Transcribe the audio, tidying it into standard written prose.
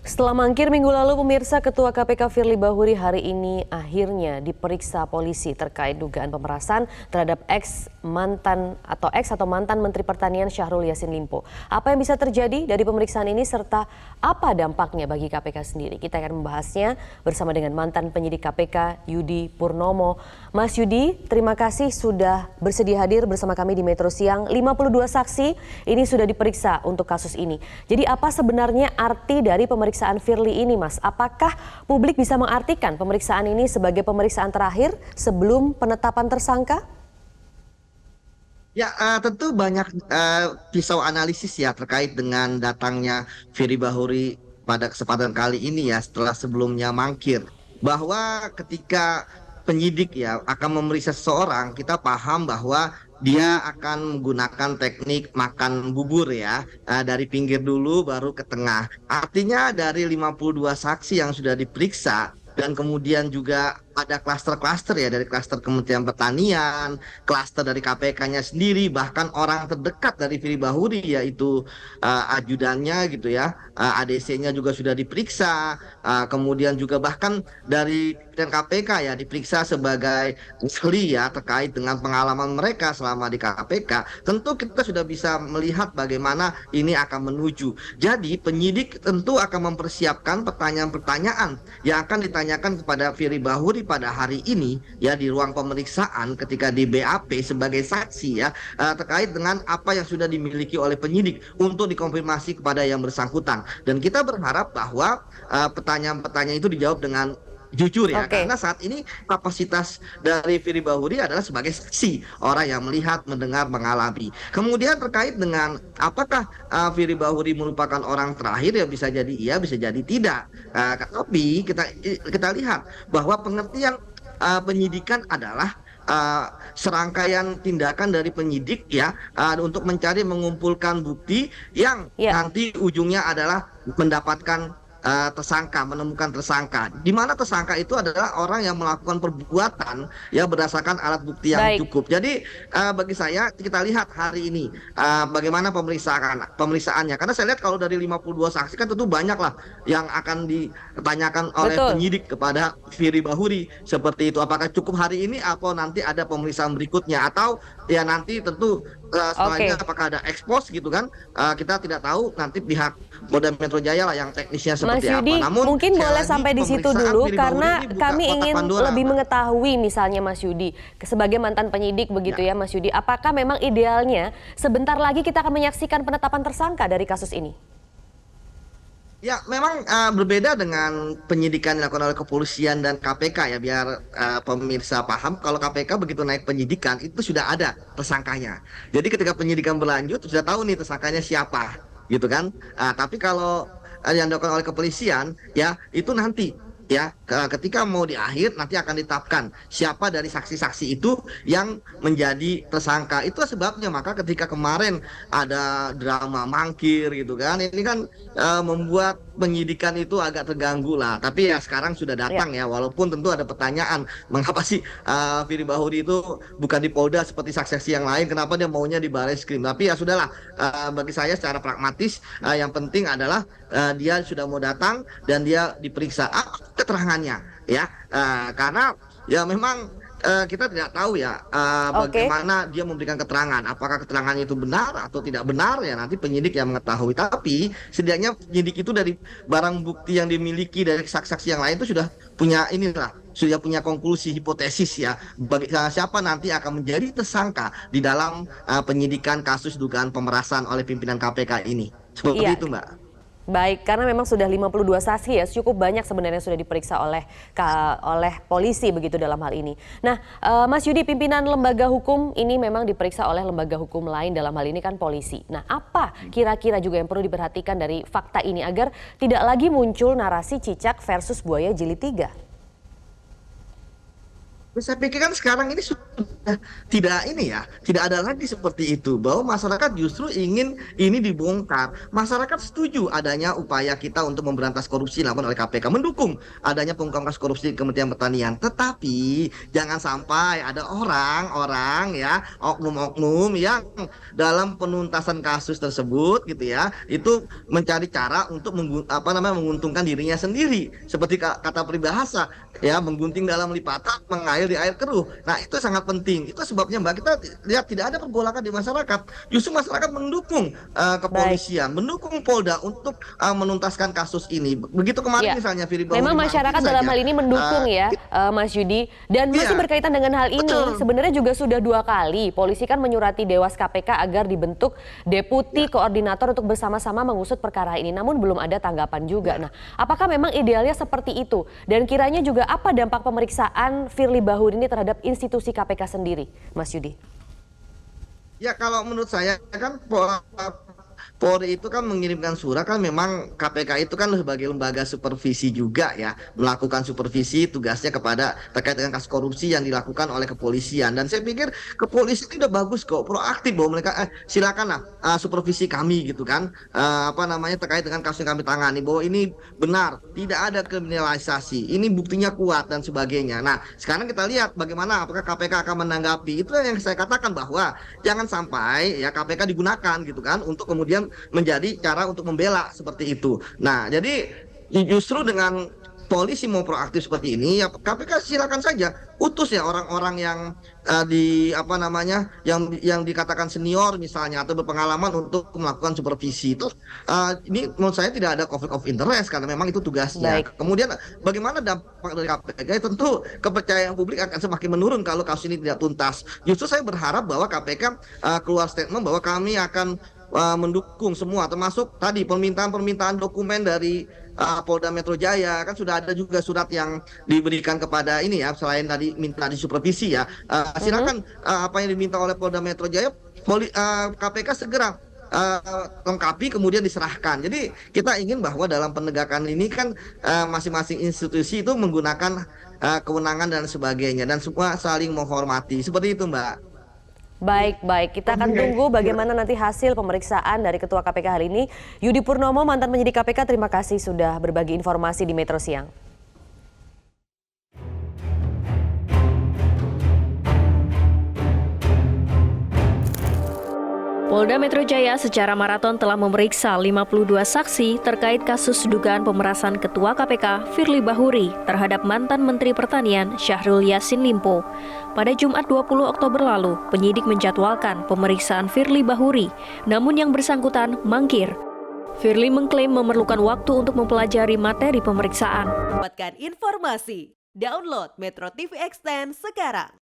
Setelah mangkir minggu lalu, pemirsa, Ketua KPK Firly Bahuri hari ini akhirnya diperiksa polisi terkait dugaan pemerasan terhadap ex atau mantan Menteri Pertanian Syahrul Yassin Limpo. Apa yang bisa terjadi dari pemeriksaan ini serta apa dampaknya bagi KPK sendiri? Kita akan membahasnya bersama dengan mantan penyidik KPK Yudi Purnomo. Mas Yudi, terima kasih sudah bersedia hadir bersama kami di Metro Siang. 52 saksi ini sudah diperiksa untuk kasus ini. Jadi apa sebenarnya arti dari pemeriksaan Firly ini, Mas? Apakah publik bisa mengartikan pemeriksaan ini sebagai pemeriksaan terakhir sebelum penetapan tersangka? Ya, tentu banyak pisau analisis ya terkait dengan datangnya Firly Bahuri pada kesempatan kali ini ya setelah sebelumnya mangkir. Bahwa ketika penyidik ya akan memeriksa seseorang, kita paham bahwa dia akan menggunakan teknik makan bubur ya, dari pinggir dulu baru ke tengah. Artinya dari 52 saksi yang sudah diperiksa dan kemudian juga ada klaster-klaster ya dari klaster Kementerian Pertanian, klaster dari KPK-nya sendiri, bahkan orang terdekat dari Firly Bahuri yaitu ajudannya gitu ya, ADC-nya juga sudah diperiksa, kemudian juga bahkan dari pimpinan KPK ya diperiksa sebagai ahli ya terkait dengan pengalaman mereka selama di KPK. Tentu kita sudah bisa melihat bagaimana ini akan menuju. Jadi penyidik tentu akan mempersiapkan pertanyaan-pertanyaan yang akan ditanyakan kepada Firly Bahuri pada hari ini ya di ruang pemeriksaan ketika di BAP sebagai saksi ya, terkait dengan apa yang sudah dimiliki oleh penyidik untuk dikonfirmasi kepada yang bersangkutan, dan kita berharap bahwa pertanyaan-pertanyaan itu dijawab dengan jujur ya, karena saat ini kapasitas dari Firly Bahuri adalah sebagai saksi, orang yang melihat, mendengar, mengalami. Kemudian terkait dengan apakah Firly Bahuri merupakan orang terakhir, ya bisa jadi iya, bisa jadi tidak. Tapi kita lihat bahwa pengertian penyidikan adalah serangkaian tindakan dari penyidik ya, untuk mencari mengumpulkan bukti yang nanti ujungnya adalah mendapatkan tersangka, menemukan tersangka. Di mana tersangka itu adalah orang yang melakukan perbuatan ya berdasarkan alat bukti yang cukup. Jadi bagi saya kita lihat hari ini bagaimana pemeriksaannya. Karena saya lihat kalau dari 52 saksi kan tentu banyak lah yang akan ditanyakan oleh penyidik kepada Firly Bahuri seperti itu. Apakah cukup hari ini atau nanti ada pemeriksaan berikutnya, atau ya nanti tentu setelahnya apakah ada ekspos gitu kan, kita tidak tahu, nanti pihak Polda Metro Jaya lah yang teknisnya seperti Mas Yudi, apa. Namun mungkin boleh sampai di situ dulu karena kami ingin lebih mengetahui, misalnya Mas Yudi sebagai mantan penyidik begitu ya Mas Yudi, apakah memang idealnya sebentar lagi kita akan menyaksikan penetapan tersangka dari kasus ini? Ya, memang berbeda dengan penyidikan yang dilakukan oleh kepolisian dan KPK ya, biar pemirsa paham. Kalau KPK begitu naik penyidikan itu sudah ada tersangkanya. Jadi ketika penyidikan berlanjut sudah tahu nih tersangkanya siapa, gitu kan. Tapi kalau yang dilakukan oleh kepolisian ya itu nanti ya, ketika mau di akhir nanti akan ditetapkan siapa dari saksi-saksi itu yang menjadi tersangka. Itu sebabnya maka ketika kemarin ada drama mangkir gitu kan, ini kan membuat penyidikan itu agak terganggu lah. Tapi ya sekarang sudah datang ya, walaupun tentu ada pertanyaan mengapa sih Firly Bahuri itu bukan di Polda seperti saksi-saksi yang lain, kenapa dia maunya di Barreskrim. Tapi ya sudahlah, bagi saya secara pragmatis yang penting adalah dia sudah mau datang dan dia diperiksa keterangannya ya, karena ya memang kita tidak tahu ya bagaimana dia memberikan keterangan, apakah keterangannya itu benar atau tidak benar ya nanti penyidik yang mengetahui. Tapi setidaknya penyidik itu dari barang bukti yang dimiliki dari saksi-saksi yang lain itu sudah punya sudah punya konklusi hipotesis ya bagi siapa nanti akan menjadi tersangka di dalam penyidikan kasus dugaan pemerasan oleh pimpinan KPK ini. Seperti itu, Mbak. Baik, karena memang sudah 52 saksi ya, cukup banyak sebenarnya sudah diperiksa oleh polisi begitu dalam hal ini. Nah, Mas Yudi, pimpinan lembaga hukum ini memang diperiksa oleh lembaga hukum lain, dalam hal ini kan polisi. Nah, apa kira-kira juga yang perlu diperhatikan dari fakta ini agar tidak lagi muncul narasi cicak versus buaya jilid 3? Saya pikir kan sekarang ini tidak ini ya, tidak ada lagi seperti itu bahwa masyarakat justru ingin ini dibongkar. Masyarakat setuju adanya upaya kita untuk memberantas korupsi dilakukan oleh KPK, mendukung adanya pengungkapan kasus korupsi di Kementerian Pertanian. Tetapi jangan sampai ada orang-orang ya, oknum-oknum yang dalam penuntasan kasus tersebut gitu ya, itu mencari cara untuk menguntungkan dirinya sendiri. Seperti kata peribahasa ya, menggunting dalam lipatan, mengalir di air keruh. Nah, itu sangat penting. Itu sebabnya Mbak, kita lihat tidak ada pergolakan di masyarakat. Justru masyarakat mendukung Baik. kepolisian, mendukung Polda untuk menuntaskan kasus ini. Begitu kemarin Ya, misalnya Firly memang Bahuri mangkir masyarakat dalam saja. hal ini mendukung ya, Mas Yudi. Dan masih Iya, berkaitan dengan hal ini, betul. sebenarnya juga sudah 2 kali polisi kan menyurati Dewas KPK agar dibentuk deputi Ya. koordinator untuk bersama-sama mengusut perkara ini. Namun belum ada tanggapan juga. Nah, apakah memang idealnya seperti itu? Dan kiranya juga apa dampak pemeriksaan Firly Bahuri ini terhadap institusi KPK sendiri, Mas Yudi? Ya, kalau menurut saya kan Polri itu kan mengirimkan surat, kan memang KPK itu kan sebagai lembaga supervisi juga ya, melakukan supervisi tugasnya kepada terkait dengan kasus korupsi yang dilakukan oleh kepolisian. Dan saya pikir kepolisian itu udah bagus kok, proaktif bahwa mereka silakanlah supervisi kami gitu kan, terkait dengan kasus yang kami tangani, bahwa ini benar, tidak ada kriminalisasi, ini buktinya kuat dan sebagainya. Nah, sekarang kita lihat bagaimana apakah KPK akan menanggapi. Itu yang saya katakan, bahwa jangan sampai ya KPK digunakan gitu kan untuk kemudian menjadi cara untuk membela seperti itu. Nah, jadi justru dengan polisi mau proaktif seperti ini, ya KPK silakan saja utus ya orang-orang yang yang dikatakan senior misalnya atau berpengalaman untuk melakukan supervisi. Itu ini menurut saya tidak ada conflict of interest karena memang itu tugasnya. Baik. Kemudian bagaimana dampak dari KPK? Tentu kepercayaan publik akan semakin menurun kalau kasus ini tidak tuntas. Justru saya berharap bahwa KPK keluar statement bahwa kami akan mendukung semua, termasuk tadi permintaan dokumen dari Polda Metro Jaya. Kan sudah ada juga surat yang diberikan kepada ini ya, selain tadi minta disupervisi ya. Silakan apa yang diminta oleh Polda Metro Jaya, KPK segera lengkapi kemudian diserahkan. Jadi kita ingin bahwa dalam penegakan ini kan masing-masing institusi itu menggunakan kewenangan dan sebagainya, dan semua saling menghormati. Seperti itu, Mbak. Baik, baik. Kita akan tunggu bagaimana nanti hasil pemeriksaan dari Ketua KPK hari ini. Yudi Purnomo, mantan penyidik KPK, terima kasih sudah berbagi informasi di Metro Siang. Polda Metro Jaya secara maraton telah memeriksa 52 saksi terkait kasus dugaan pemerasan Ketua KPK Firly Bahuri terhadap mantan Menteri Pertanian Syahrul Yassin Limpo. Pada Jumat 20 Oktober lalu, penyidik menjadwalkan pemeriksaan Firly Bahuri, namun yang bersangkutan mangkir. Firly mengklaim memerlukan waktu untuk mempelajari materi pemeriksaan. Dapatkan informasi, download Metro TV Extend sekarang.